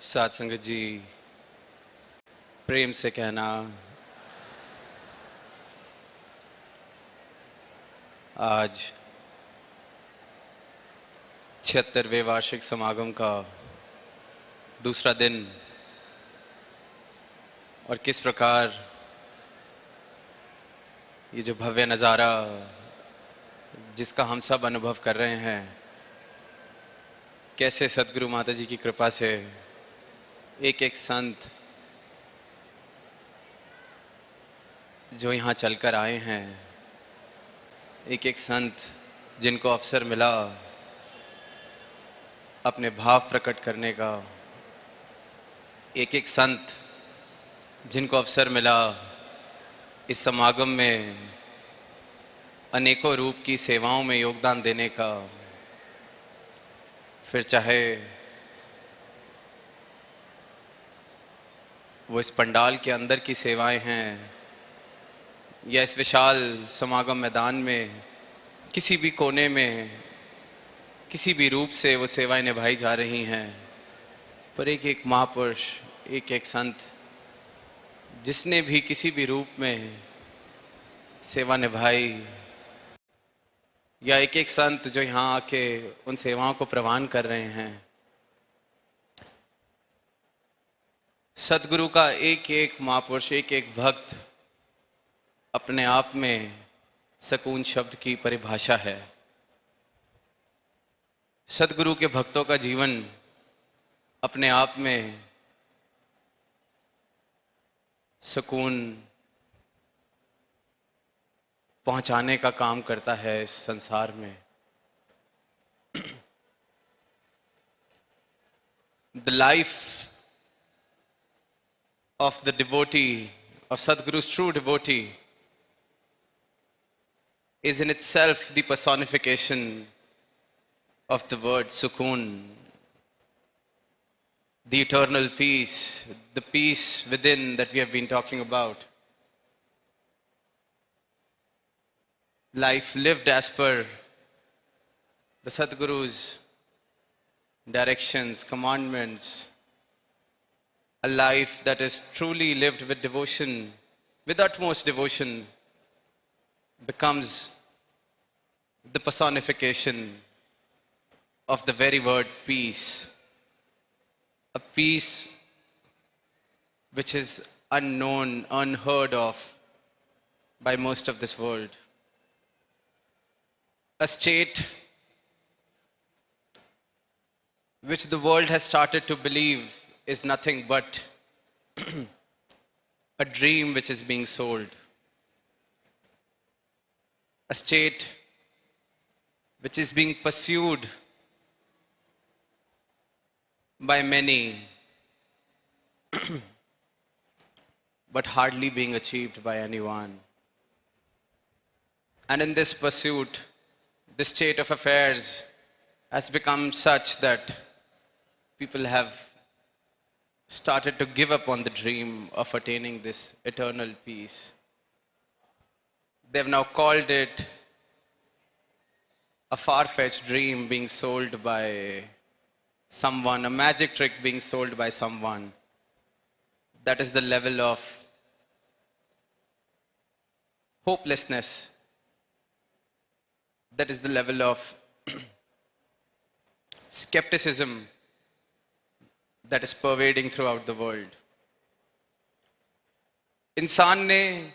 साथ संगत जी, प्रेम से कहना आज 76वें वार्षिक समागम का दूसरा दिन और किस प्रकार ये जो भव्य नज़ारा जिसका हम सब अनुभव कर रहे हैं, कैसे सदगुरु माता जी की कृपा से एक एक संत जो यहाँ चलकर आए हैं, एक एक संत जिनको अवसर मिला अपने भाव प्रकट करने का, एक एक संत जिनको अवसर मिला इस समागम में अनेकों रूप की सेवाओं में योगदान देने का, फिर चाहे वो इस पंडाल के अंदर की सेवाएं हैं या इस विशाल समागम मैदान में किसी भी कोने में किसी भी रूप से वो सेवाएं निभाई जा रही हैं, पर एक एक महापुरुष, एक एक संत जिसने भी किसी भी रूप में सेवा निभाई, या एक एक संत जो यहाँ आके उन सेवाओं को प्रवान कर रहे हैं, सदगुरु का एक एक महापुरुष, एक एक भक्त अपने आप में सकून शब्द की परिभाषा है। सदगुरु के भक्तों का जीवन अपने आप में सुकून पहुंचाने का काम करता है इस संसार में। The life of the devotee, of Sadguru's true devotee, is in itself the personification of the word sukoon, the eternal peace, the peace within that we have been talking about. Life lived as per the Sadguru's directions, commandments, a life that is truly lived with devotion, with utmost devotion, becomes the personification of the very word peace. A peace which is unknown, unheard of by most of this world. A state which the world has started to believe is nothing but a dream which is being sold. A state which is being pursued by many, but hardly being achieved by anyone. And in this pursuit, the state of affairs has become such that people have started to give up on the dream of attaining this eternal peace. They've now called it a far-fetched dream being sold by someone, a magic trick being sold by someone. That is the level of hopelessness. That is the level of skepticism that is pervading throughout the world. इंसान ने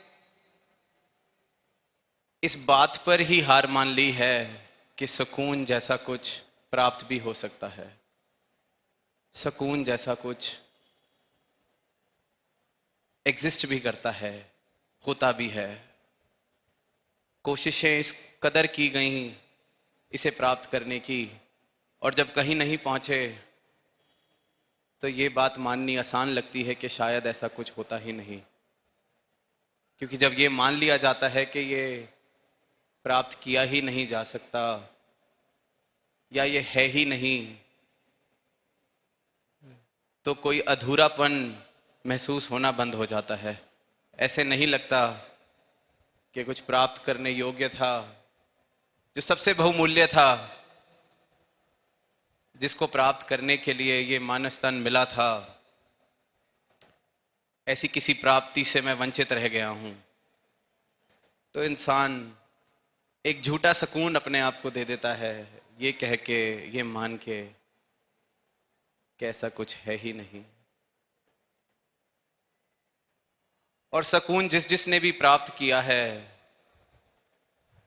इस बात पर ही हार मान ली है कि सुकून जैसा कुछ प्राप्त भी हो सकता है, सुकून जैसा कुछ एग्जिस्ट भी करता है, होता भी है। कोशिशें इस कदर की गई इसे प्राप्त करने की, और जब कहीं नहीं पहुंचे तो ये बात माननी आसान लगती है कि शायद ऐसा कुछ होता ही नहीं, क्योंकि जब ये मान लिया जाता है कि ये प्राप्त किया ही नहीं जा सकता या ये है ही नहीं, तो कोई अधूरापन महसूस होना बंद हो जाता है। ऐसे नहीं लगता कि कुछ प्राप्त करने योग्य था, जो सबसे बहुमूल्य था, जिसको प्राप्त करने के लिए ये मानस तन मिला था, ऐसी किसी प्राप्ति से मैं वंचित रह गया हूं, तो इंसान एक झूठा सुकून अपने आप को दे देता है, ये कह के, ये मान के कि ऐसा कुछ है ही नहीं। और सुकून जिस जिसने भी प्राप्त किया है,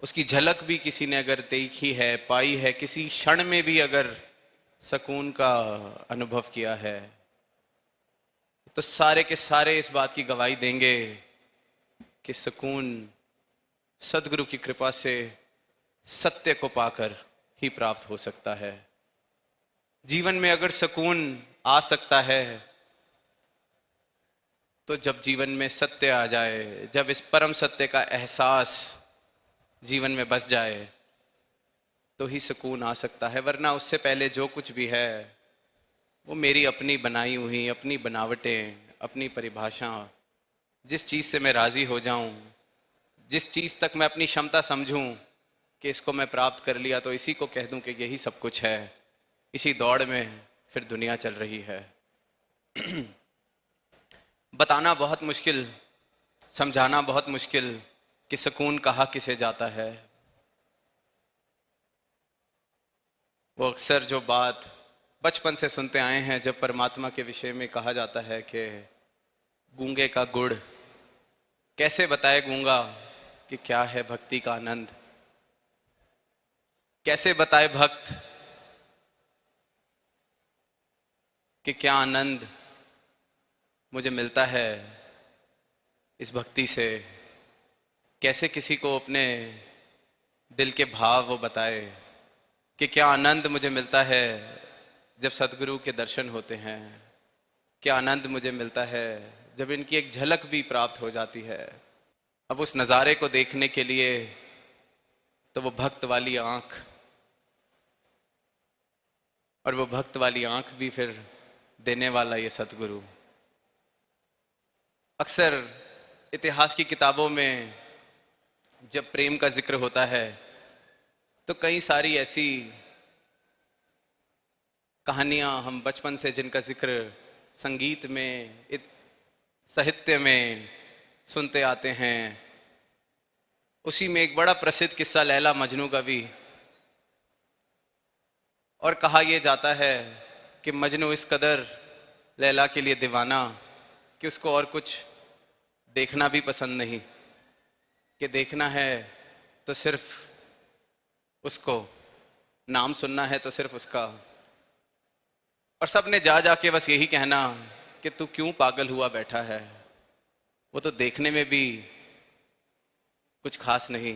उसकी झलक भी किसी ने अगर देखी है, पाई है, किसी क्षण में भी अगर सुकून का अनुभव किया है, तो सारे के सारे इस बात की गवाही देंगे कि सुकून सदगुरु की कृपा से सत्य को पाकर ही प्राप्त हो सकता है। जीवन में अगर सुकून आ सकता है तो जब जीवन में सत्य आ जाए, जब इस परम सत्य का एहसास जीवन में बस जाए, तो ही सुकून आ सकता है। वरना उससे पहले जो कुछ भी है वो मेरी अपनी बनाई हुई, अपनी बनावटें, अपनी परिभाषा, जिस चीज़ से मैं राज़ी हो जाऊं, जिस चीज़ तक मैं अपनी क्षमता समझूं कि इसको मैं प्राप्त कर लिया तो इसी को कह दूं कि यही सब कुछ है। इसी दौड़ में फिर दुनिया चल रही है। बताना बहुत मुश्किल, समझाना बहुत मुश्किल कि सुकून कहाँ किसे जाता है। वो अक्सर जो बात बचपन से सुनते आए हैं, जब परमात्मा के विषय में कहा जाता है कि गूंगे का गुड़, कैसे बताए गूंगा कि क्या है भक्ति का आनंद, कैसे बताए भक्त कि क्या आनंद मुझे मिलता है इस भक्ति से। कैसे किसी को अपने दिल के भाव वो बताए कि क्या आनंद मुझे मिलता है जब सदगुरु के दर्शन होते हैं, क्या आनंद मुझे मिलता है जब इनकी एक झलक भी प्राप्त हो जाती है। अब उस नज़ारे को देखने के लिए तो वो भक्त वाली आंख, और वो भक्त वाली आंख भी फिर देने वाला ये सतगुरु। अक्सर इतिहास की किताबों में जब प्रेम का जिक्र होता है तो कई सारी ऐसी कहानियां हम बचपन से जिनका जिक्र संगीत में, साहित्य में सुनते आते हैं। उसी में एक बड़ा प्रसिद्ध किस्सा लैला मजनू का भी। और कहा यह जाता है कि मजनू इस कदर लैला के लिए दीवाना कि उसको और कुछ देखना भी पसंद नहीं, कि देखना है तो सिर्फ उसको, नाम सुनना है तो सिर्फ उसका। और सब ने जा जाके बस यही कहना कि तू क्यों पागल हुआ बैठा है, वो तो देखने में भी कुछ खास नहीं,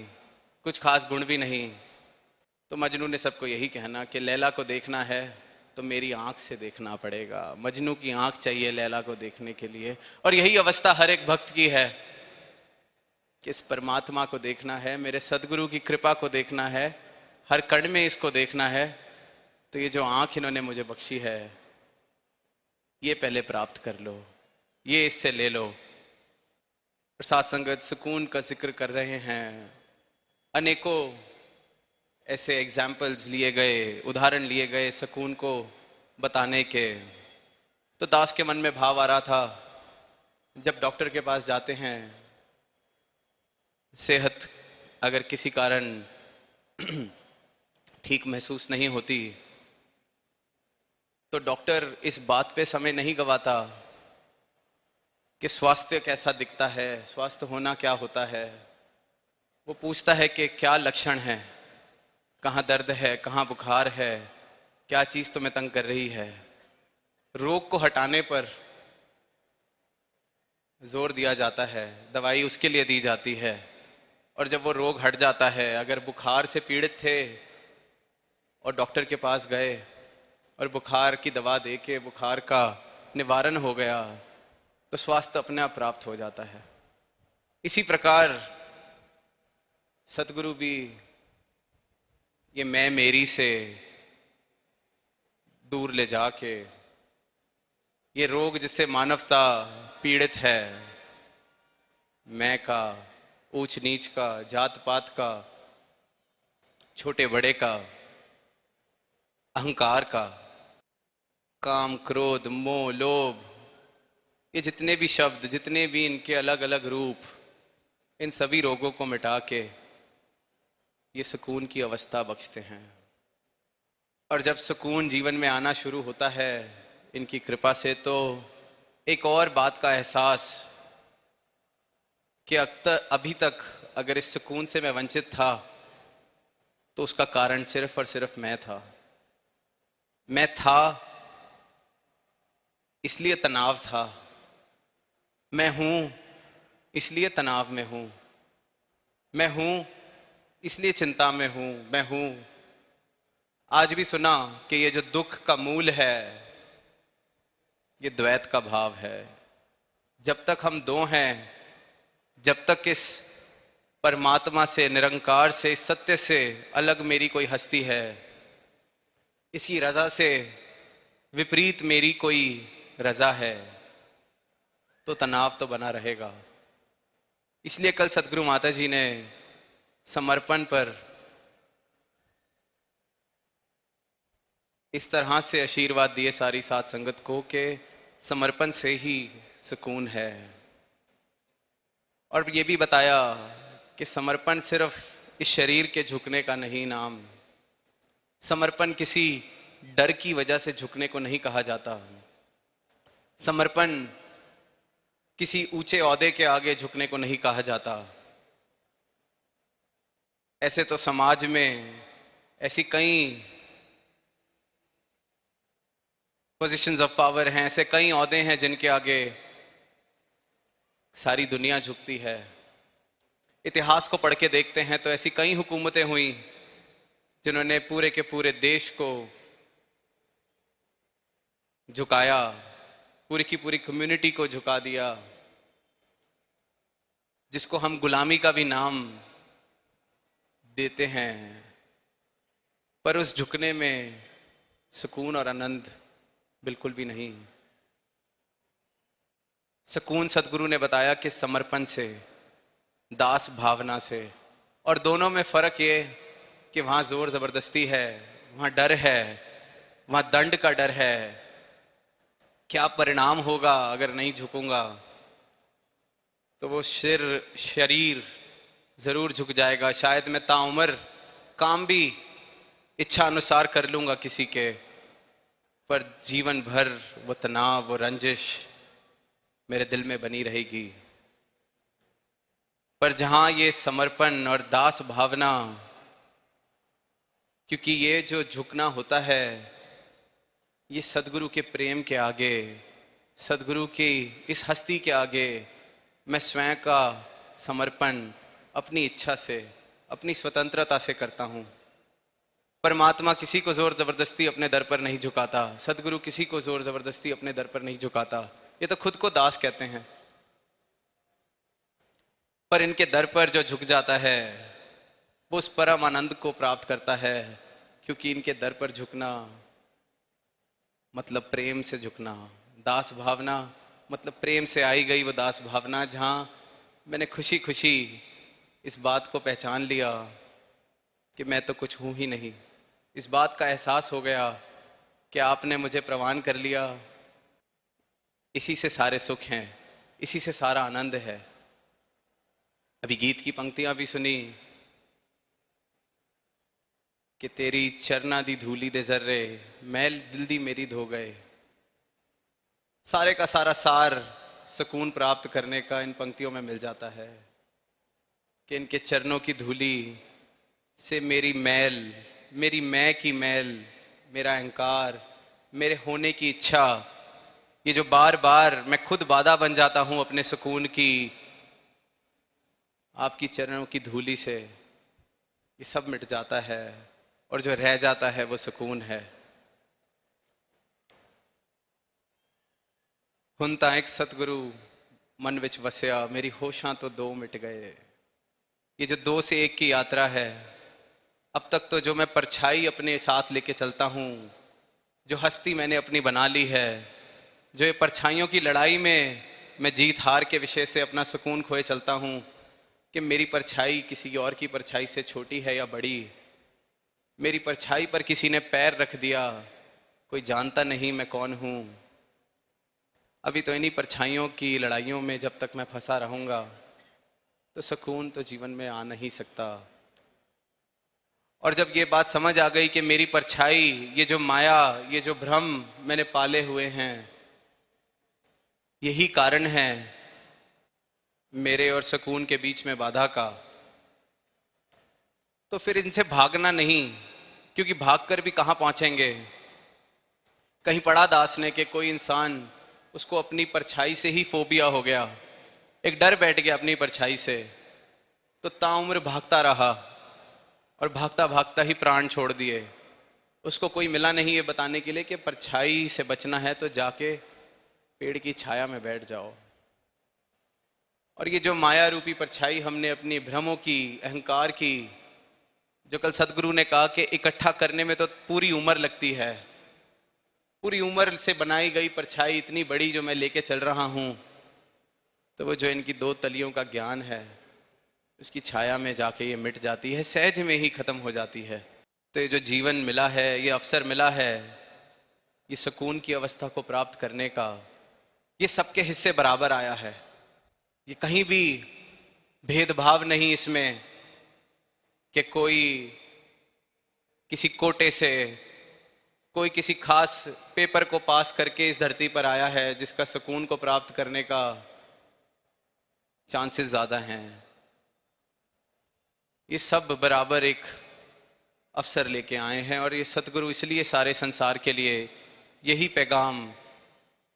कुछ खास गुण भी नहीं। तो मजनू ने सबको यही कहना कि लैला को देखना है तो मेरी आंख से देखना पड़ेगा। मजनू की आंख चाहिए लैला को देखने के लिए। और यही अवस्था हर एक भक्त की है कि इस परमात्मा को देखना है, मेरे सदगुरु की कृपा को देखना है, हर कण में इसको देखना है। तो ये जो आंख इन्होंने मुझे बख्शी है, ये पहले प्राप्त कर लो, ये इससे ले लो। प्रसाद संगत सुकून का जिक्र कर रहे हैं। अनेकों ऐसे एग्जाम्पल्स लिए गए, उदाहरण लिए गए सुकून को बताने के। तो दास के मन में भाव आ रहा था, जब डॉक्टर के पास जाते हैं, सेहत अगर किसी कारण ठीक महसूस नहीं होती, तो डॉक्टर इस बात पे समय नहीं गवाता कि स्वास्थ्य कैसा दिखता है, स्वास्थ्य होना क्या होता है। वो पूछता है कि क्या लक्षण है, कहाँ दर्द है, कहाँ बुखार है, क्या चीज़ तुम्हें तंग कर रही है। रोग को हटाने पर जोर दिया जाता है, दवाई उसके लिए दी जाती है। और जब वो रोग हट जाता है, अगर बुखार से पीड़ित थे और डॉक्टर के पास गए और बुखार की दवा दे के बुखार का निवारण हो गया, तो स्वास्थ्य अपने आप प्राप्त हो जाता है। इसी प्रकार सतगुरु भी ये मैं मेरी से दूर ले जाके, ये रोग जिससे मानवता पीड़ित है, मैं का, ऊंच नीच का, जात पात का, छोटे बड़े का, अहंकार का, काम, क्रोध, मोह, लोभ, ये जितने भी शब्द, जितने भी इनके अलग अलग रूप, इन सभी रोगों को मिटा के ये सुकून की अवस्था बख्शते हैं। और जब सुकून जीवन में आना शुरू होता है इनकी कृपा से, तो एक और बात का एहसास कि अभी तक अगर इस सुकून से मैं वंचित था तो उसका कारण सिर्फ और सिर्फ मैं था। मैं था इसलिए तनाव था, मैं हूं इसलिए तनाव में हूं, मैं हूं इसलिए चिंता में हूं, मैं हूं। आज भी सुना कि ये जो दुख का मूल है ये द्वैत का भाव है। जब तक हम दो हैं, जब तक इस परमात्मा से, निरंकार से, इस सत्य से अलग मेरी कोई हस्ती है, इसकी रजा से विपरीत मेरी कोई रजा है, तो तनाव तो बना रहेगा। इसलिए कल सदगुरु माता जी ने समर्पण पर इस तरह से आशीर्वाद दिए सारी साध संगत को कि समर्पण से ही सुकून है। और ये भी बताया कि समर्पण सिर्फ इस शरीर के झुकने का नहीं नाम, समर्पण किसी डर की वजह से झुकने को नहीं कहा जाता, समर्पण किसी ऊंचे ओहदे के आगे झुकने को नहीं कहा जाता। ऐसे तो समाज में ऐसी कई पोजीशंस ऑफ पावर हैं, ऐसे कई ओहदे हैं जिनके आगे सारी दुनिया झुकती है। इतिहास को पढ़ के देखते हैं तो ऐसी कई हुकूमतें हुई जिन्होंने पूरे के पूरे देश को झुकाया, पूरी की पूरी कम्युनिटी को झुका दिया, जिसको हम गुलामी का भी नाम देते हैं। पर उस झुकने में सुकून और आनंद बिल्कुल भी नहीं। सुकून सदगुरु ने बताया कि समर्पण से, दास भावना से। और दोनों में फर्क ये कि वहां जोर जबरदस्ती है, वहां डर है, वहां दंड का डर है, क्या परिणाम होगा अगर नहीं झुकूंगा। तो वो शरीर जरूर झुक जाएगा। शायद मैं ताउम्र काम भी इच्छा अनुसार कर लूंगा किसी के, पर जीवन भर वो तनाव, वो रंजिश मेरे दिल में बनी रहेगी। पर जहां ये समर्पण और दास भावना, क्योंकि ये जो झुकना होता है ये सदगुरु के प्रेम के आगे, सदगुरु की इस हस्ती के आगे मैं स्वयं का समर्पण अपनी इच्छा से, अपनी स्वतंत्रता से करता हूं। परमात्मा किसी को जोर जबरदस्ती अपने दर पर नहीं झुकाता, सदगुरु किसी को जोर जबरदस्ती अपने दर पर नहीं झुकाता। ये तो खुद को दास कहते हैं। पर इनके दर पर जो झुक जाता है वो उस परम आनंद को प्राप्त करता है, क्योंकि इनके दर पर झुकना मतलब प्रेम से झुकना। दास भावना मतलब प्रेम से आई गई वो दास भावना, जहां मैंने खुशी खुशी इस बात को पहचान लिया कि मैं तो कुछ हूं ही नहीं। इस बात का एहसास हो गया कि आपने मुझे प्रवान कर लिया। इसी से सारे सुख हैं, इसी से सारा आनंद है। अभी गीत की पंक्तियां भी सुनी कि तेरी चरना दी धूली दे जर्रे मैल दिल दी मेरी धो गए। सारे का सारा सार सुकून प्राप्त करने का इन पंक्तियों में मिल जाता है कि इनके चरणों की धूली से मेरी मैल, मेरी मैं की मैल, मेरा अहंकार, मेरे होने की इच्छा, ये जो बार बार मैं खुद बाधा बन जाता हूं अपने सुकून की, आपकी चरणों की धूली से ये सब मिट जाता है। और जो रह जाता है वो सुकून है। हुन तां एक सतगुरु मन विच वसिया, मेरी होशां तो दो मिट गए। ये जो दो से एक की यात्रा है, अब तक तो जो मैं परछाई अपने साथ लेके चलता हूं, जो हस्ती मैंने अपनी बना ली है, जो ये परछाइयों की लड़ाई में मैं जीत हार के विषय से अपना सुकून खोए चलता हूं कि मेरी परछाई किसी और की परछाई से छोटी है या बड़ी, मेरी परछाई पर किसी ने पैर रख दिया, कोई जानता नहीं मैं कौन हूँ। अभी तो इन्हीं परछाइयों की लड़ाइयों में जब तक मैं फंसा रहूँगा तो सुकून तो जीवन में आ नहीं सकता। और जब ये बात समझ आ गई कि मेरी परछाई, ये जो माया, ये जो भ्रम मैंने पाले हुए हैं, यही कारण है मेरे और सुकून के बीच में बाधा का, तो फिर इनसे भागना नहीं, क्योंकि भागकर भी कहाँ पहुंचेंगे। कहीं पढ़ा दास ने कि कोई इंसान, उसको अपनी परछाई से ही फोबिया हो गया, एक डर बैठ गया अपनी परछाई से, तो ताउम्र भागता रहा और भागता भागता ही प्राण छोड़ दिए। उसको कोई मिला नहीं ये बताने के लिए कि परछाई से बचना है तो जाके पेड़ की छाया में बैठ जाओ। और ये जो माया रूपी परछाई हमने अपनी भ्रमों की, अहंकार की, जो कल सदगुरु ने कहा कि इकट्ठा करने में तो पूरी उम्र लगती है, पूरी उम्र से बनाई गई परछाई इतनी बड़ी जो मैं लेके चल रहा हूं, तो वो जो इनकी दो तलियों का ज्ञान है उसकी छाया में जाके ये मिट जाती है, सहज में ही खत्म हो जाती है। तो ये जो जीवन मिला है, ये अवसर मिला है, ये सुकून की अवस्था को प्राप्त करने का, ये सबके हिस्से बराबर आया है। ये कहीं भी भेदभाव नहीं इसमें कि कोई किसी कोटे से, कोई किसी खास पेपर को पास करके इस धरती पर आया है जिसका सुकून को प्राप्त करने का चांसेस ज्यादा हैं। ये सब बराबर एक अवसर लेके आए हैं और ये सतगुरु इसलिए सारे संसार के लिए यही पैगाम,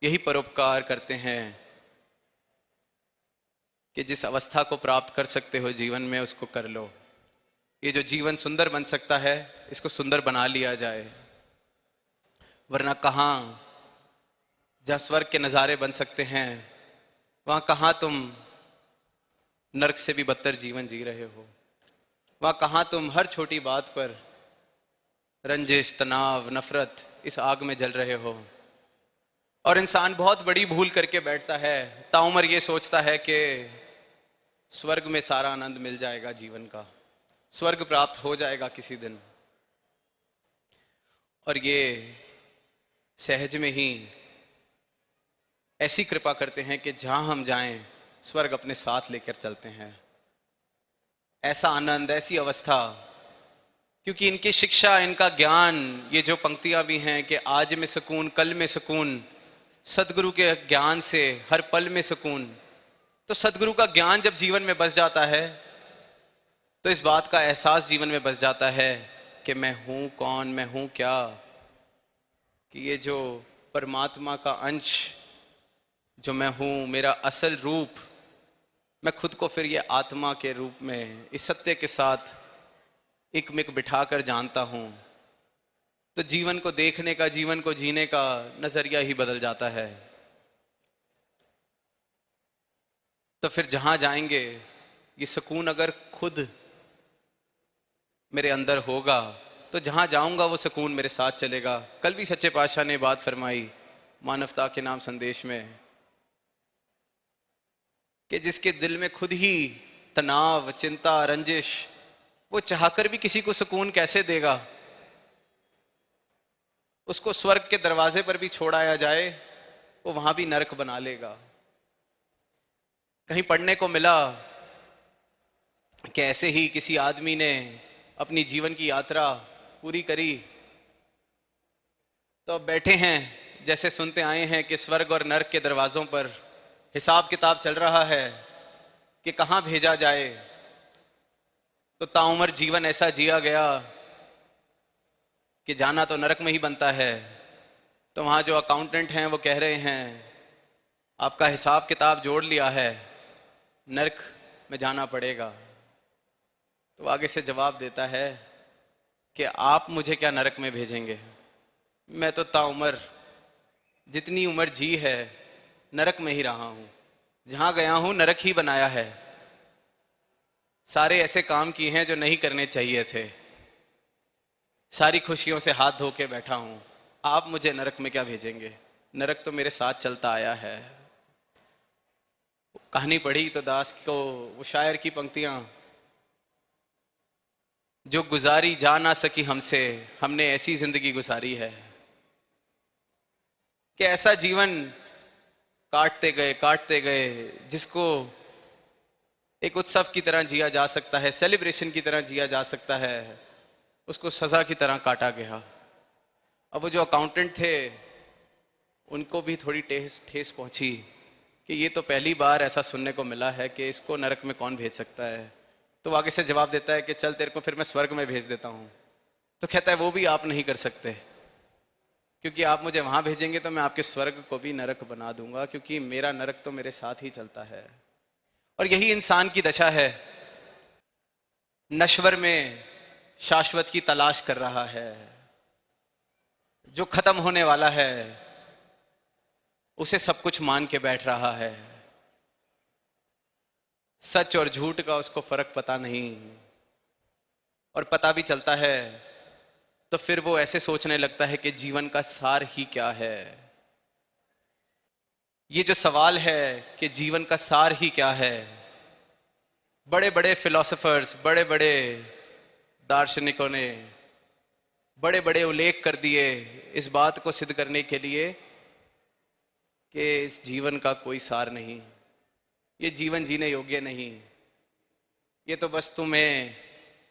यही परोपकार करते हैं कि जिस अवस्था को प्राप्त कर सकते हो जीवन में उसको कर लो। ये जो जीवन सुंदर बन सकता है इसको सुंदर बना लिया जाए, वरना कहाँ जहाँ स्वर्ग के नज़ारे बन सकते हैं वहाँ कहाँ तुम नरक से भी बदतर जीवन जी रहे हो। वहाँ कहाँ तुम हर छोटी बात पर रंजिश, तनाव, नफरत, इस आग में जल रहे हो। और इंसान बहुत बड़ी भूल करके बैठता है, ताउम्र ये सोचता है कि स्वर्ग में सारा आनंद मिल जाएगा, जीवन का स्वर्ग प्राप्त हो जाएगा किसी दिन। और ये सहज में ही ऐसी कृपा करते हैं कि जहां हम जाएं स्वर्ग अपने साथ लेकर चलते हैं। ऐसा आनंद, ऐसी अवस्था, क्योंकि इनकी शिक्षा, इनका ज्ञान, ये जो पंक्तियां भी हैं कि आज में सुकून, कल में सुकून, सदगुरु के ज्ञान से हर पल में सुकून। तो सदगुरु का ज्ञान जब जीवन में बस जाता है तो इस बात का एहसास जीवन में बस जाता है कि मैं हूं कौन, मैं हूं क्या, कि ये जो परमात्मा का अंश जो मैं हूं, मेरा असल रूप, मैं खुद को फिर ये आत्मा के रूप में इस सत्य के साथ एक मिक बिठाकर जानता हूं। तो जीवन को देखने का, जीवन को जीने का नजरिया ही बदल जाता है। तो फिर जहां जाएंगे ये सुकून अगर खुद मेरे अंदर होगा तो जहां जाऊंगा वो सुकून मेरे साथ चलेगा। कल भी सच्चे पातशाह ने बात फरमाई मानवता के नाम संदेश में कि जिसके दिल में खुद ही तनाव, चिंता, रंजिश, वो चाहकर भी किसी को सुकून कैसे देगा। उसको स्वर्ग के दरवाजे पर भी छोड़ाया जाए वो वहां भी नरक बना लेगा। कहीं पढ़ने को मिला कि ऐसे ही किसी आदमी ने अपनी जीवन की यात्रा पूरी करी तो अब बैठे हैं, जैसे सुनते आए हैं कि स्वर्ग और नरक के दरवाजों पर हिसाब किताब चल रहा है कि कहां भेजा जाए। तो ताउम्र जीवन ऐसा जिया गया कि जाना तो नरक में ही बनता है। तो वहां जो अकाउंटेंट हैं वो कह रहे हैं आपका हिसाब किताब जोड़ लिया है, नरक में जाना पड़ेगा। तो आगे से जवाब देता है कि आप मुझे क्या नरक में भेजेंगे, मैं तो ताउम्र जितनी उम्र जी है नरक में ही रहा हूं, जहां गया हूं नरक ही बनाया है। सारे ऐसे काम किए हैं जो नहीं करने चाहिए थे, सारी खुशियों से हाथ धो के बैठा हूं, आप मुझे नरक में क्या भेजेंगे, नरक तो मेरे साथ चलता आया है। कहानी पढ़ी तो दास को वो शायर की पंक्तियां, जो गुजारी जा ना सकी हमसे, हमने ऐसी जिंदगी गुजारी है। कि ऐसा जीवन काटते गए जिसको एक उत्सव की तरह जिया जा सकता है, सेलिब्रेशन की तरह जिया जा सकता है, उसको सजा की तरह काटा गया। अब वो जो अकाउंटेंट थे उनको भी थोड़ी ठेस पहुंची कि ये तो पहली बार ऐसा सुनने को मिला है कि इसको नरक में कौन भेज सकता है। तो वो आगे से जवाब देता है कि चल तेरे को फिर मैं स्वर्ग में भेज देता हूँ। तो कहता है वो भी आप नहीं कर सकते, क्योंकि आप मुझे वहां भेजेंगे तो मैं आपके स्वर्ग को भी नरक बना दूंगा, क्योंकि मेरा नरक तो मेरे साथ ही चलता है। और यही इंसान की दशा है, नश्वर में शाश्वत की तलाश कर रहा है। जो खत्म होने वाला है उसे सब कुछ मान के बैठ रहा है। सच और झूठ का उसको फर्क पता नहीं, और पता भी चलता है तो फिर वो ऐसे सोचने लगता है कि जीवन का सार ही क्या है। ये जो सवाल है कि जीवन का सार ही क्या है, बड़े बड़े फिलोसोफर्स, बड़े बड़े दार्शनिकों ने बड़े बड़े उल्लेख कर दिए इस बात को सिद्ध करने के लिए कि इस जीवन का कोई सार नहीं, ये जीवन जीने योग्य नहीं, ये तो बस तुम्हें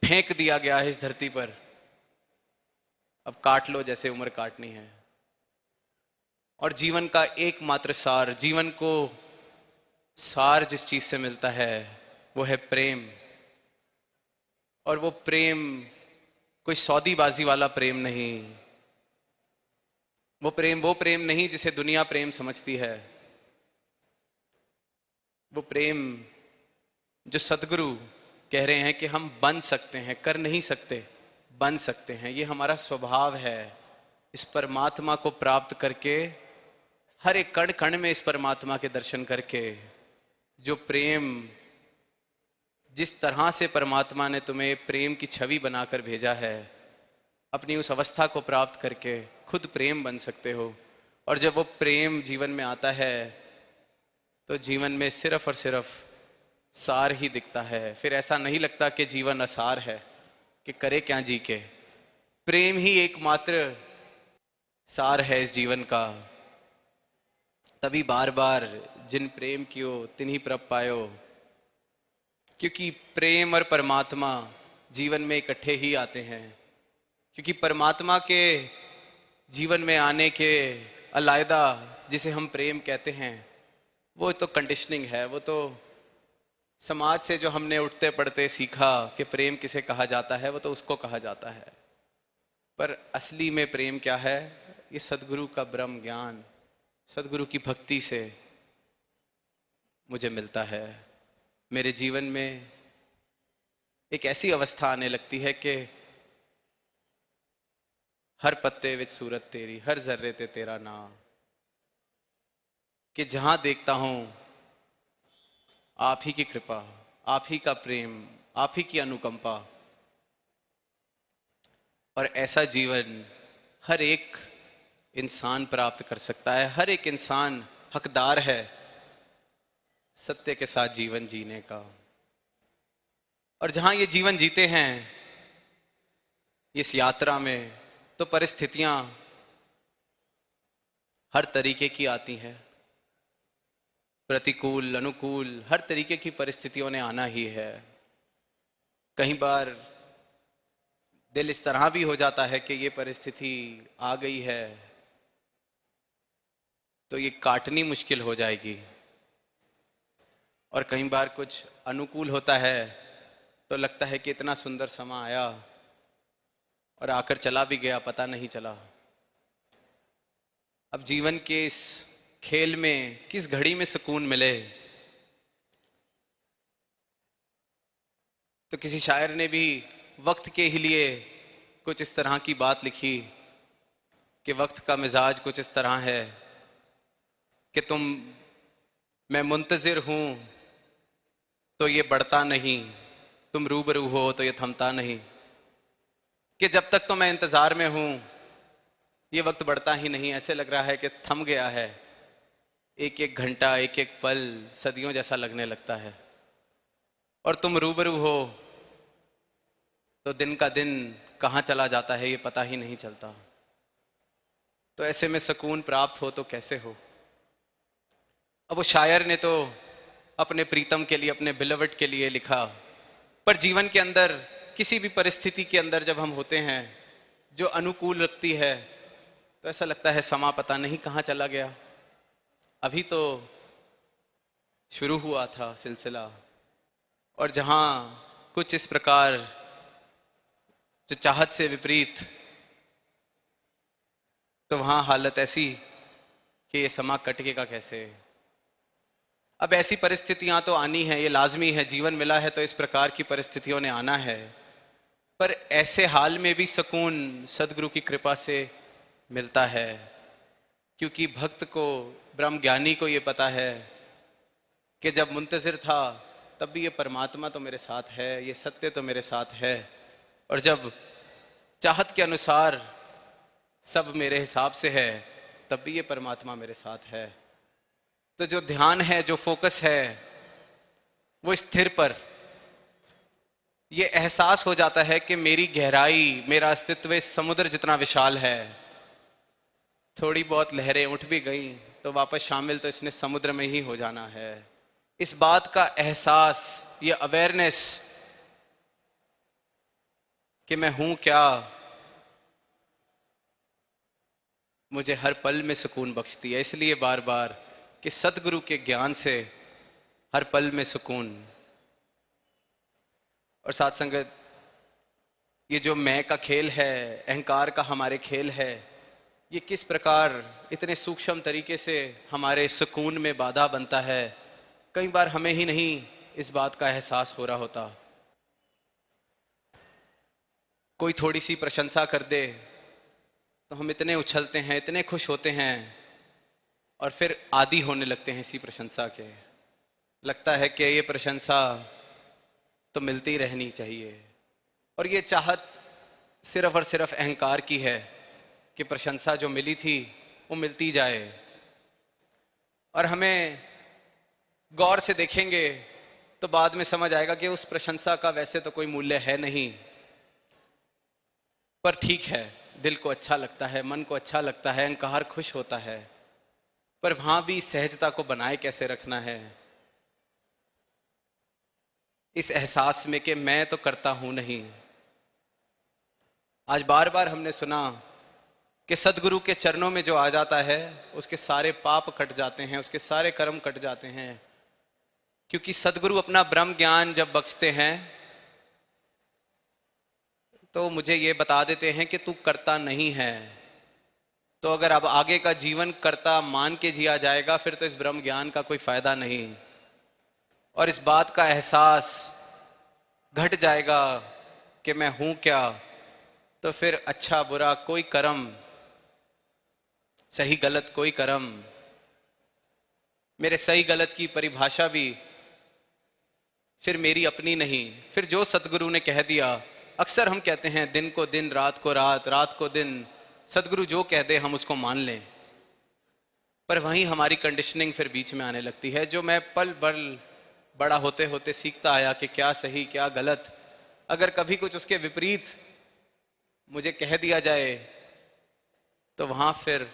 फेंक दिया गया है इस धरती पर, अब काट लो जैसे उम्र काटनी है। और जीवन का एकमात्र सार, जीवन को सार जिस चीज से मिलता है वो है प्रेम। और वो प्रेम कोई सौदीबाजी वाला प्रेम नहीं, वो प्रेम नहीं जिसे दुनिया प्रेम समझती है। वो प्रेम जो सदगुरु कह रहे हैं कि हम बन सकते हैं, कर नहीं सकते, बन सकते हैं। ये हमारा स्वभाव है। इस परमात्मा को प्राप्त करके, हर एक कण कण में इस परमात्मा के दर्शन करके, जो प्रेम, जिस तरह से परमात्मा ने तुम्हें प्रेम की छवि बनाकर भेजा है, अपनी उस अवस्था को प्राप्त करके खुद प्रेम बन सकते हो। और जब वो प्रेम जीवन में आता है तो जीवन में सिर्फ और सिर्फ सार ही दिखता है। फिर ऐसा नहीं लगता कि जीवन असार है, कि करे क्या जी के। प्रेम ही एकमात्र सार है इस जीवन का। तभी बार बार जिन प्रेम कियो तिन्हीं प्रभ पायो, क्योंकि प्रेम और परमात्मा जीवन में इकट्ठे ही आते हैं। क्योंकि परमात्मा के जीवन में आने के अलायदा जिसे हम प्रेम कहते हैं, वो तो कंडीशनिंग है। वो तो समाज से जो हमने उठते पड़ते सीखा कि प्रेम किसे कहा जाता है, वो तो उसको कहा जाता है। पर असली में प्रेम क्या है, ये सदगुरु का ब्रह्म ज्ञान, सदगुरु की भक्ति से मुझे मिलता है। मेरे जीवन में एक ऐसी अवस्था आने लगती है कि हर पत्ते विच सूरत तेरी, हर जर्रे ते तेरा नाम, कि जहां देखता हूं आप ही की कृपा, आप ही का प्रेम, आप ही की अनुकंपा। और ऐसा जीवन हर एक इंसान प्राप्त कर सकता है। हर एक इंसान हकदार है सत्य के साथ जीवन जीने का। और जहां ये जीवन जीते हैं इस यात्रा में, तो परिस्थितियां हर तरीके की आती हैं, प्रतिकूल अनुकूल हर तरीके की परिस्थितियों ने आना ही है। कई बार दिल इस तरह भी हो जाता है कि ये परिस्थिति आ गई है तो ये काटनी मुश्किल हो जाएगी। और कई बार कुछ अनुकूल होता है तो लगता है कि इतना सुंदर समा आया और आकर चला भी गया, पता नहीं चला। अब जीवन के इस खेल में किस घड़ी में सुकून मिले। तो किसी शायर ने भी वक्त के ही लिए कुछ इस तरह की बात लिखी कि वक्त का मिजाज कुछ इस तरह है कि मैं मुंतजिर हूं तो ये बढ़ता नहीं, तुम रूबरू हो तो ये थमता नहीं। कि जब तक तो मैं इंतजार में हूं ये वक्त बढ़ता ही नहीं, ऐसे लग रहा है कि थम गया है। एक एक घंटा, एक एक पल सदियों जैसा लगने लगता है। और तुम रूबरू हो तो दिन का दिन कहाँ चला जाता है ये पता ही नहीं चलता। तो ऐसे में सुकून प्राप्त हो तो कैसे हो। अब वो शायर ने तो अपने प्रीतम के लिए, अपने बिलवट के लिए लिखा, पर जीवन के अंदर किसी भी परिस्थिति के अंदर जब हम होते हैं जो अनुकूल लगती है, तो ऐसा लगता है समा पता नहीं कहाँ चला गया। अभी तो शुरू हुआ था सिलसिला, और जहां कुछ इस प्रकार जो चाहत से विपरीत, तो वहां हालत ऐसी कि ये समा कटेगा कैसे। अब ऐसी परिस्थितियां तो आनी है, ये लाजमी है, जीवन मिला है तो इस प्रकार की परिस्थितियों ने आना है। पर ऐसे हाल में भी सुकून सदगुरु की कृपा से मिलता है, क्योंकि भक्त को, ब्रह्म ज्ञानी को ये पता है कि जब मुंतजिर था तब भी ये परमात्मा तो मेरे साथ है, ये सत्य तो मेरे साथ है, और जब चाहत के अनुसार सब मेरे हिसाब से है तब भी ये परमात्मा मेरे साथ है। तो जो ध्यान है, जो फोकस है, वो स्थिर पर, ये एहसास हो जाता है कि मेरी गहराई, मेरा अस्तित्व इस समुद्र जितना विशाल है। थोड़ी बहुत लहरें उठ भी गई तो वापस शामिल तो इसने समुद्र में ही हो जाना है। इस बात का एहसास, ये अवेयरनेस कि मैं हूं क्या, मुझे हर पल में सुकून बख्शती है। इसलिए बार बार कि सतगुरु के ज्ञान से हर पल में सुकून। और साथ संगत, ये जो मैं का खेल है, अहंकार का हमारे खेल है, ये किस प्रकार इतने सूक्ष्म तरीके से हमारे सुकून में बाधा बनता है, कई बार हमें ही नहीं इस बात का एहसास हो रहा होता। कोई थोड़ी सी प्रशंसा कर दे तो हम इतने उछलते हैं, इतने खुश होते हैं, और फिर आदी होने लगते हैं इसी प्रशंसा के। लगता है कि ये प्रशंसा तो मिलती रहनी चाहिए, और ये चाहत सिर्फ और सिर्फ अहंकार की है कि प्रशंसा जो मिली थी वो मिलती जाए। और हमें गौर से देखेंगे तो बाद में समझ आएगा कि उस प्रशंसा का वैसे तो कोई मूल्य है नहीं, पर ठीक है, दिल को अच्छा लगता है, मन को अच्छा लगता है, अहंकार खुश होता है। पर वहां भी सहजता को बनाए कैसे रखना है, इस एहसास में कि मैं तो करता हूं नहीं। आज बार बार हमने सुना कि सदगुरु के चरणों में जो आ जाता है उसके सारे पाप कट जाते हैं, उसके सारे कर्म कट जाते हैं, क्योंकि सदगुरु अपना ब्रह्म ज्ञान जब बख्शते हैं तो मुझे ये बता देते हैं कि तू करता नहीं है। तो अगर अब आगे का जीवन कर्ता मान के जिया जाएगा फिर तो इस ब्रह्म ज्ञान का कोई फायदा नहीं, और इस बात का एहसास घट जाएगा कि मैं हूं क्या। तो फिर अच्छा बुरा कोई कर्म, सही गलत कोई कर्म, मेरे सही गलत की परिभाषा भी फिर मेरी अपनी नहीं, फिर जो सतगुरु ने कह दिया। अक्सर हम कहते हैं दिन को दिन, रात को रात, रात को दिन, सतगुरु जो कह दे हम उसको मान लें। पर वहीं हमारी कंडीशनिंग फिर बीच में आने लगती है, जो मैं पल पल बड़ा होते होते सीखता आया कि क्या सही क्या गलत। अगर कभी कुछ उसके विपरीत मुझे कह दिया जाए तो वहां फिर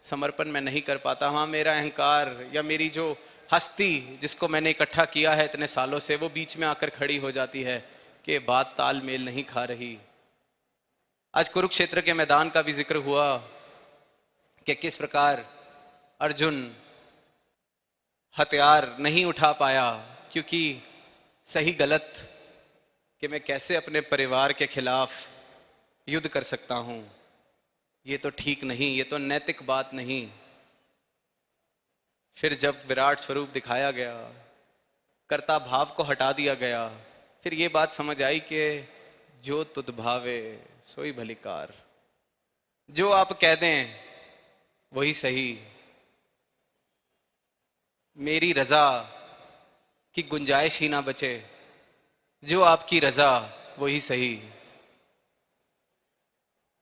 समर्पण मैं नहीं कर पाता। वहां मेरा अहंकार या मेरी जो हस्ती जिसको मैंने इकट्ठा किया है इतने सालों से, वो बीच में आकर खड़ी हो जाती है कि बात तालमेल नहीं खा रही। आज कुरुक्षेत्र के मैदान का भी जिक्र हुआ कि किस प्रकार अर्जुन हथियार नहीं उठा पाया, क्योंकि सही गलत कि मैं कैसे अपने परिवार के खिलाफ युद्ध कर सकता हूं, ये तो ठीक नहीं, ये तो नैतिक बात नहीं। फिर जब विराट स्वरूप दिखाया गया, कर्ता भाव को हटा दिया गया, फिर ये बात समझ आई कि जो तुध भावे सोई भलीकार, जो आप कह दें वही सही, मेरी रजा की गुंजाइश ही ना बचे, जो आपकी रजा वही सही।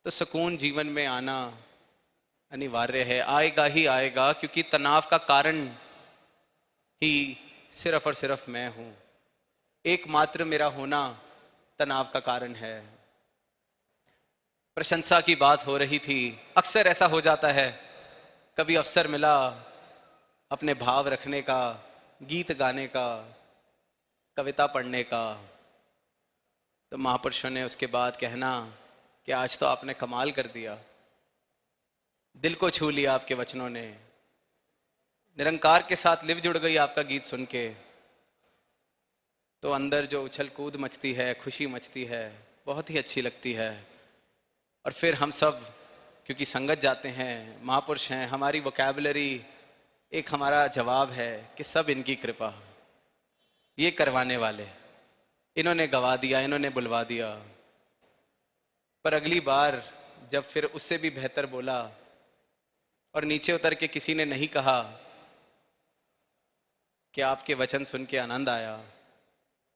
तो सुकून जीवन में आना अनिवार्य है, आएगा ही आएगा, क्योंकि तनाव का कारण ही सिर्फ और सिर्फ मैं हूं। एकमात्र मेरा होना तनाव का कारण है। प्रशंसा की बात हो रही थी। अक्सर ऐसा हो जाता है, कभी अवसर मिला अपने भाव रखने का, गीत गाने का, कविता पढ़ने का, तो महापुरुषों ने उसके बाद कहना कि आज तो आपने कमाल कर दिया, दिल को छू लिया आपके वचनों ने, निरंकार के साथ लिव जुड़ गई आपका गीत सुन के। तो अंदर जो उछल कूद मचती है, खुशी मचती है, बहुत ही अच्छी लगती है। और फिर हम सब क्योंकि संगत जाते हैं, महापुरुष हैं, हमारी वोकैबुलरी एक हमारा जवाब है कि सब इनकी कृपा, ये करवाने वाले, इन्होंने गवा दिया, इन्होंने बुलवा दिया। पर अगली बार जब फिर उससे भी बेहतर बोला और नीचे उतर के किसी ने नहीं कहा कि आपके वचन सुन के आनंद आया,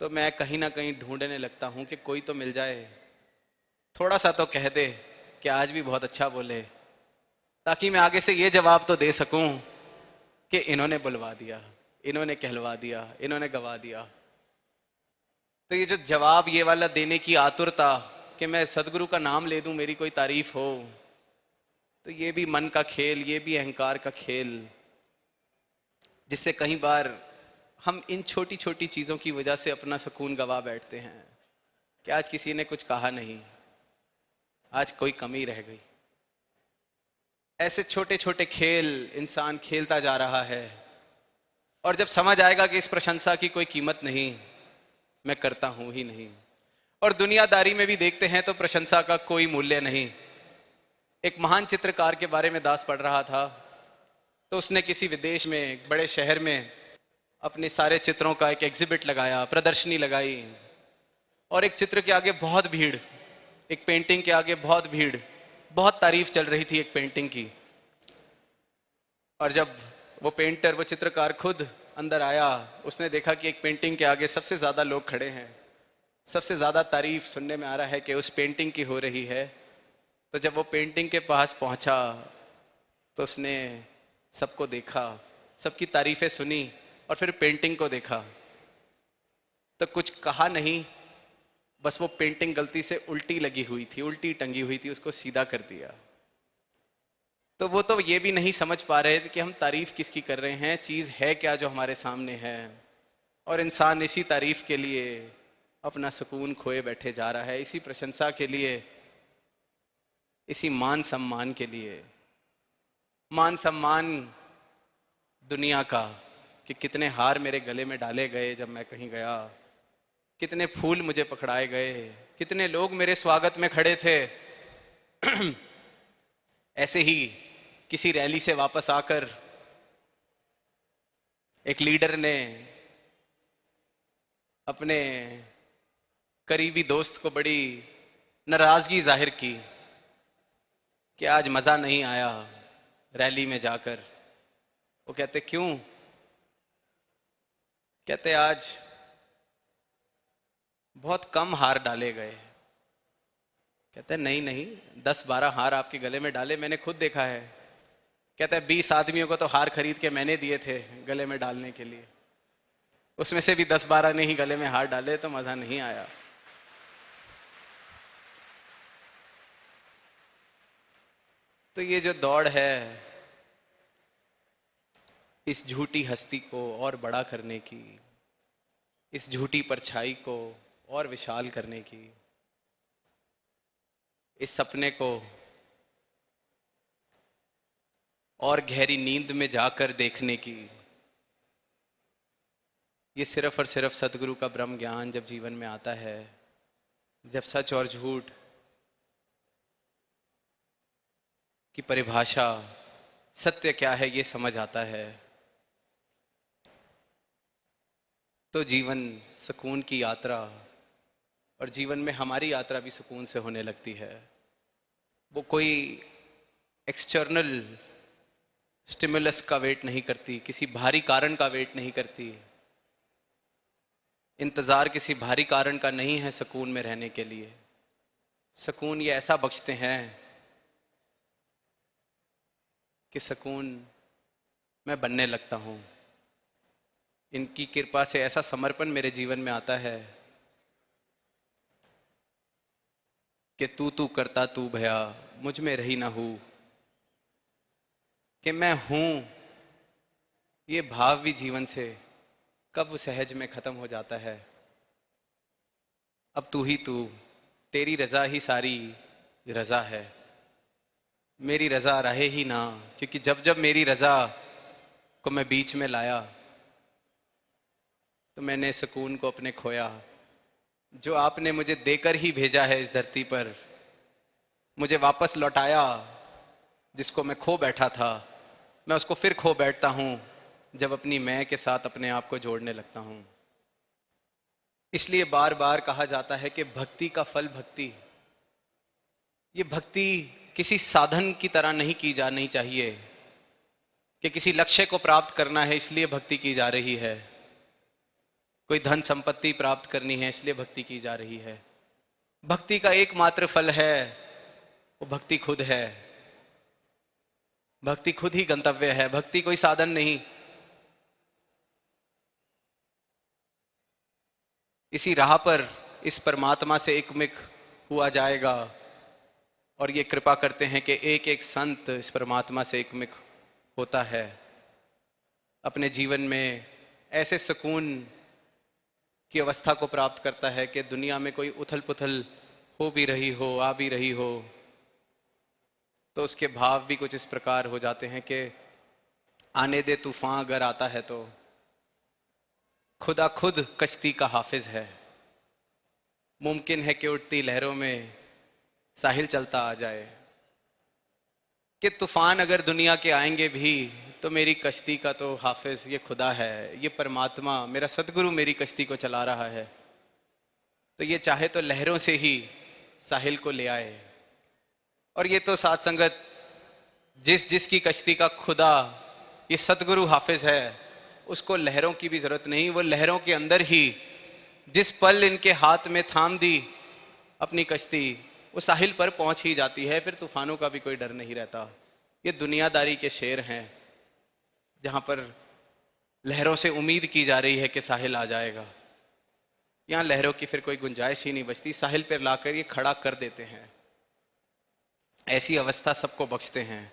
तो मैं कहीं ना कहीं ढूंढने लगता हूं कि कोई तो मिल जाए, थोड़ा सा तो कह दे कि आज भी बहुत अच्छा बोले, ताकि मैं आगे से ये जवाब तो दे सकूं कि इन्होंने बुलवा दिया, इन्होंने कहलवा दिया, इन्होंने गवा दिया। तो ये जो जवाब ये वाला देने की आतुरता कि मैं सदगुरु का नाम ले दूं, मेरी कोई तारीफ हो, तो ये भी मन का खेल, ये भी अहंकार का खेल, जिससे कई बार हम इन छोटी छोटी चीजों की वजह से अपना सुकून गवा बैठते हैं कि आज किसी ने कुछ कहा नहीं, आज कोई कमी रह गई। ऐसे छोटे छोटे खेल इंसान खेलता जा रहा है, और जब समझ आएगा कि इस प्रशंसा की कोई कीमत नहीं, मैं करता हूं ही नहीं। और दुनियादारी में भी देखते हैं तो प्रशंसा का कोई मूल्य नहीं। एक महान चित्रकार के बारे में दास पढ़ रहा था, तो उसने किसी विदेश में एक बड़े शहर में अपने सारे चित्रों का एक एग्जिबिट लगाया, प्रदर्शनी लगाई, और एक चित्र के आगे बहुत भीड़, एक पेंटिंग के आगे बहुत भीड़, बहुत तारीफ चल रही थी एक पेंटिंग की। और जब वो पेंटर, वो चित्रकार खुद अंदर आया, उसने देखा कि एक पेंटिंग के आगे सबसे ज्यादा लोग खड़े हैं, सबसे ज्यादा तारीफ सुनने में आ रहा है कि उस पेंटिंग की हो रही है। तो जब वो पेंटिंग के पास पहुंचा तो उसने सबको देखा, सबकी तारीफें सुनी, और फिर पेंटिंग को देखा, तो कुछ कहा नहीं, बस वो पेंटिंग गलती से उल्टी लगी हुई थी, उल्टी टंगी हुई थी, उसको सीधा कर दिया। तो वो तो ये भी नहीं समझ पा रहे थे कि हम तारीफ किसकी कर रहे हैं, चीज है क्या जो हमारे सामने है। और इंसान इसी तारीफ के लिए अपना सुकून खोए बैठे जा रहा है, इसी प्रशंसा के लिए, इसी मान सम्मान के लिए। मान सम्मान दुनिया का कि कितने हार मेरे गले में डाले गए जब मैं कहीं गया, कितने फूल मुझे पकड़ाए गए, कितने लोग मेरे स्वागत में खड़े थे। ऐसे ही किसी रैली से वापस आकर एक लीडर ने अपने करीबी दोस्त को बड़ी नाराजगी जाहिर की कि आज मजा नहीं आया रैली में जाकर। वो कहते क्यों? कहते आज बहुत कम हार डाले गए। कहते नहीं नहीं, 10-12 हार आपके गले में डाले, मैंने खुद देखा है। कहता है 20 आदमियों को तो हार खरीद के मैंने दिए थे गले में डालने के लिए, उसमें से भी 10-12 ने ही गले में हार डाले, तो मजा नहीं आया। तो ये जो दौड़ है इस झूठी हस्ती को और बड़ा करने की, इस झूठी परछाई को और विशाल करने की, इस सपने को और गहरी नींद में जाकर देखने की, ये सिर्फ और सिर्फ सदगुरु का ब्रह्म ज्ञान जब जीवन में आता है, जब सच और झूठ की परिभाषा, सत्य क्या है ये समझ आता है, तो जीवन सुकून की यात्रा, और जीवन में हमारी यात्रा भी सुकून से होने लगती है। वो कोई एक्सटर्नल स्टिमुलस का वेट नहीं करती, किसी भारी कारण का वेट नहीं करती। इंतजार किसी भारी कारण का नहीं है सुकून में रहने के लिए। सुकून ये ऐसा बख्शते हैं कि सुकून मैं बनने लगता हूं। इनकी कृपा से ऐसा समर्पण मेरे जीवन में आता है कि तू करता तू भया मुझ में रही ना हूं, कि मैं हूं ये भाव भी जीवन से कब सहज में खत्म हो जाता है। अब तू ही तू, तेरी रजा ही सारी रजा है, मेरी रजा रहे ही ना, क्योंकि जब जब मेरी रजा को मैं बीच में लाया तो मैंने सुकून को अपने खोया। जो आपने मुझे देकर ही भेजा है इस धरती पर, मुझे वापस लौटाया, जिसको मैं खो बैठा था मैं उसको फिर खो बैठता हूं जब अपनी मैं के साथ अपने आप को जोड़ने लगता हूं। इसलिए बार बार कहा जाता है कि भक्ति का फल भक्ति। ये भक्ति किसी साधन की तरह नहीं की जानी चाहिए कि किसी लक्ष्य को प्राप्त करना है इसलिए भक्ति की जा रही है, कोई धन संपत्ति प्राप्त करनी है इसलिए भक्ति की जा रही है। भक्ति का एकमात्र फल है, वो भक्ति खुद है। भक्ति खुद ही गंतव्य है, भक्ति कोई साधन नहीं। इसी राह पर इस परमात्मा से एकमिक हुआ जाएगा और ये कृपा करते हैं कि एक एक संत इस परमात्मा से एकमिक होता है, अपने जीवन में ऐसे सुकून की अवस्था को प्राप्त करता है कि दुनिया में कोई उथल पुथल हो भी रही हो, आ भी रही हो, तो उसके भाव भी कुछ इस प्रकार हो जाते हैं कि आने दे तूफान अगर आता है तो खुदा खुद कश्ती का हाफिज है। मुमकिन है कि उठती लहरों में साहिल चलता आ जाए, कि तूफान अगर दुनिया के आएंगे भी तो मेरी कश्ती का तो हाफिज ये खुदा है, ये परमात्मा मेरा सतगुरु मेरी कश्ती को चला रहा है। तो ये चाहे तो लहरों से ही साहिल को ले आए। और ये तो साथ संगत जिसकी कश्ती का खुदा ये सतगुरु हाफिज है, उसको लहरों की भी जरूरत नहीं। वो लहरों के अंदर ही जिस पल इनके हाथ में थाम दी अपनी कश्ती, वो साहिल पर पहुंच ही जाती है, फिर तूफानों का भी कोई डर नहीं रहता। ये दुनियादारी के शेर हैं जहां पर लहरों से उम्मीद की जा रही है कि साहिल आ जाएगा। यहां लहरों की फिर कोई गुंजाइश ही नहीं बचती, साहिल पर लाकर ये खड़ा कर देते हैं। ऐसी अवस्था सबको बख्शते हैं।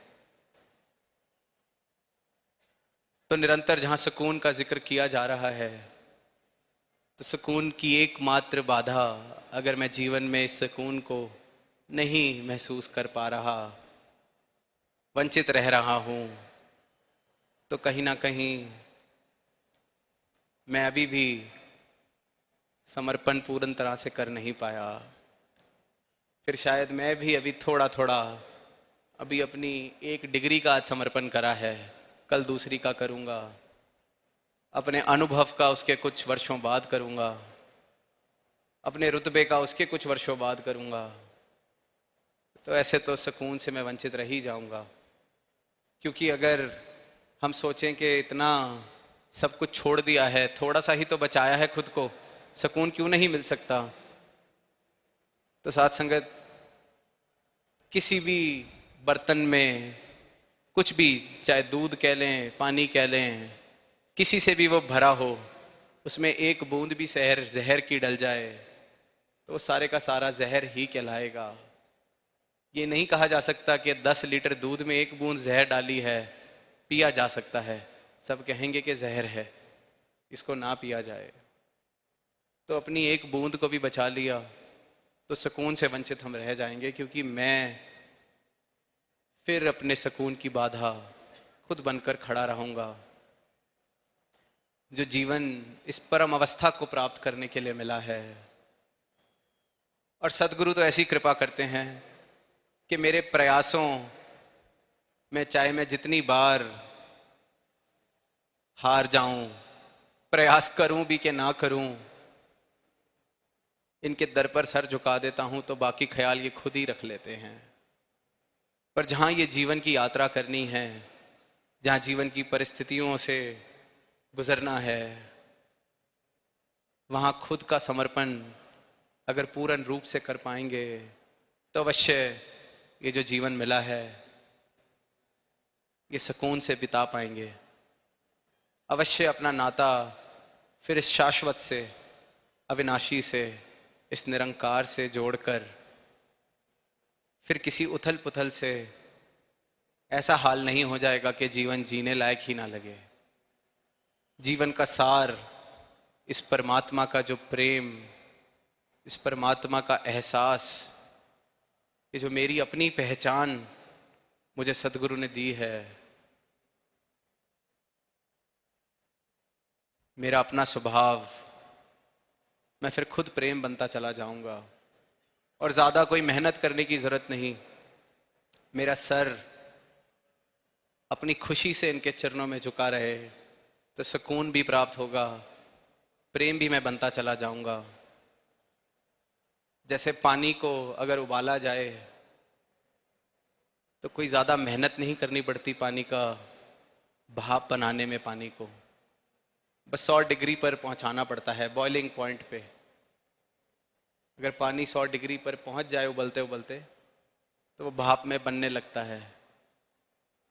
तो निरंतर जहां सुकून का जिक्र किया जा रहा है, तो सुकून की एकमात्र बाधा, अगर मैं जीवन में इस सुकून को नहीं महसूस कर पा रहा, वंचित रह रहा हूं, तो कहीं ना कहीं मैं अभी भी समर्पण पूर्ण तरह से कर नहीं पाया। फिर शायद मैं भी अभी थोड़ा थोड़ा, अभी अपनी एक डिग्री का आज समर्पण करा है, कल दूसरी का करूंगा, अपने अनुभव का उसके कुछ वर्षों बाद करूंगा, अपने रुतबे का उसके कुछ वर्षों बाद करूंगा। तो ऐसे तो सुकून से मैं वंचित रह ही जाऊंगा। क्योंकि अगर हम सोचें कि इतना सब कुछ छोड़ दिया है, थोड़ा सा ही तो बचाया है खुद को, सुकून क्यों नहीं मिल सकता। तो साथ संगत, किसी भी बर्तन में कुछ भी, चाहे दूध कह लें, पानी कह लें, किसी से भी वो भरा हो, उसमें एक बूंद भी जहर की डल जाए तो वो सारे का सारा जहर ही कहलाएगा। ये नहीं कहा जा सकता कि 10 लीटर दूध में एक बूंद जहर डाली है, पिया जा सकता है। सब कहेंगे कि जहर है, इसको ना पिया जाए। तो अपनी एक बूंद को भी बचा लिया तो सुकून से वंचित हम रह जाएंगे, क्योंकि मैं फिर अपने सुकून की बाधा खुद बनकर खड़ा रहूंगा। जो जीवन इस परम अवस्था को प्राप्त करने के लिए मिला है, और सदगुरु तो ऐसी कृपा करते हैं कि मेरे प्रयासों में, चाहे मैं जितनी बार हार जाऊं, प्रयास करूं भी कि ना करूं, इनके दर पर सर झुका देता हूं तो बाकी ख्याल ये खुद ही रख लेते हैं। पर जहां ये जीवन की यात्रा करनी है, जहां जीवन की परिस्थितियों से गुजरना है, वहां खुद का समर्पण अगर पूर्ण रूप से कर पाएंगे तो अवश्य ये जो जीवन मिला है ये सुकून से बिता पाएंगे। अवश्य अपना नाता फिर इस शाश्वत से, अविनाशी से, इस निरंकार से जोड़कर फिर किसी उथल पुथल से ऐसा हाल नहीं हो जाएगा कि जीवन जीने लायक ही ना लगे। जीवन का सार, इस परमात्मा का जो प्रेम, इस परमात्मा का एहसास, ये जो मेरी अपनी पहचान मुझे सदगुरु ने दी है, मेरा अपना स्वभाव, मैं फिर खुद प्रेम बनता चला जाऊंगा और ज्यादा कोई मेहनत करने की जरूरत नहीं। मेरा सर अपनी खुशी से इनके चरणों में झुका रहे तो सुकून भी प्राप्त होगा, प्रेम भी मैं बनता चला जाऊंगा। जैसे पानी को अगर उबाला जाए तो कोई ज्यादा मेहनत नहीं करनी पड़ती पानी का भाप बनाने में, पानी को बस 100 डिग्री पर पहुंचाना पड़ता है, बॉइलिंग पॉइंट पे। अगर पानी 100 डिग्री पर पहुंच जाए उबलते उबलते तो वो भाप में बनने लगता है।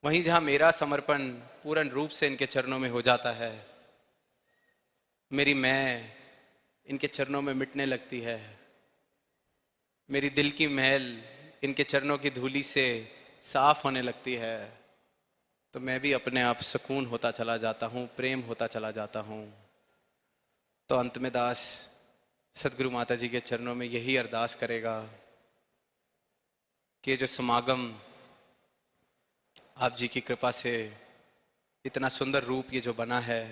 वहीं जहां मेरा समर्पण पूर्ण रूप से इनके चरणों में हो जाता है, मेरी मैं इनके चरणों में मिटने लगती है, मेरी दिल की मैल इनके चरणों की धूली से साफ होने लगती है, तो मैं भी अपने आप सुकून होता चला जाता हूँ, प्रेम होता चला जाता हूँ। तो अंत में दास सदगुरु माता जी के चरणों में यही अरदास करेगा कि जो समागम आप जी की कृपा से इतना सुंदर रूप ये जो बना है,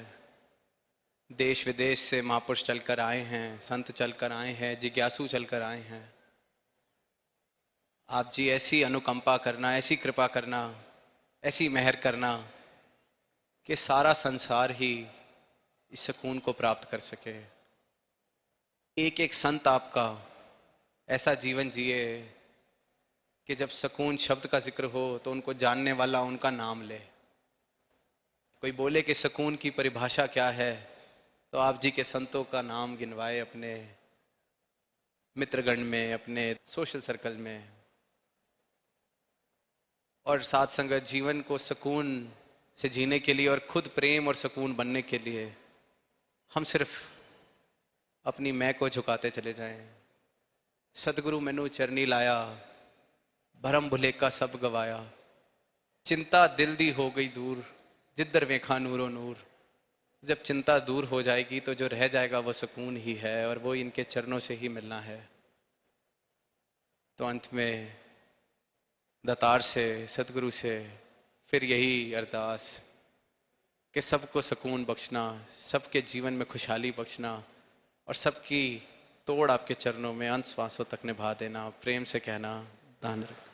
देश विदेश से महापुरुष चलकर आए हैं, संत चलकर आए हैं, जिज्ञासु चलकर आए हैं, आप जी ऐसी अनुकंपा करना, ऐसी कृपा करना, ऐसी मेहर करना कि सारा संसार ही इस सुकून को प्राप्त कर सके। एक एक संत आपका ऐसा जीवन जिए कि जब सुकून शब्द का जिक्र हो तो उनको जानने वाला उनका नाम ले। कोई बोले कि सुकून की परिभाषा क्या है, तो आप जी के संतों का नाम गिनवाए अपने मित्रगण में, अपने सोशल सर्कल में। और साथ संगत जीवन को सुकून से जीने के लिए और खुद प्रेम और सुकून बनने के लिए हम सिर्फ अपनी मैं को झुकाते चले जाएं। सतगुरु मैनू चरनी लाया, भरम भुलेखा सब गवाया, चिंता दिल दी हो गई दूर, जिधर वेखा नूरो नूर। जब चिंता दूर हो जाएगी तो जो रह जाएगा वो सुकून ही है, और वो इनके चरणों से ही मिलना है। तो अंत में दातार से, सतगुरु से फिर यही अरदास कि सबको सुकून बख्शना, सबके जीवन में खुशहाली बख्शना और सबकी तोड़ आपके चरणों में अंत श्वासों तक निभा देना। प्रेम से कहना, दान रख।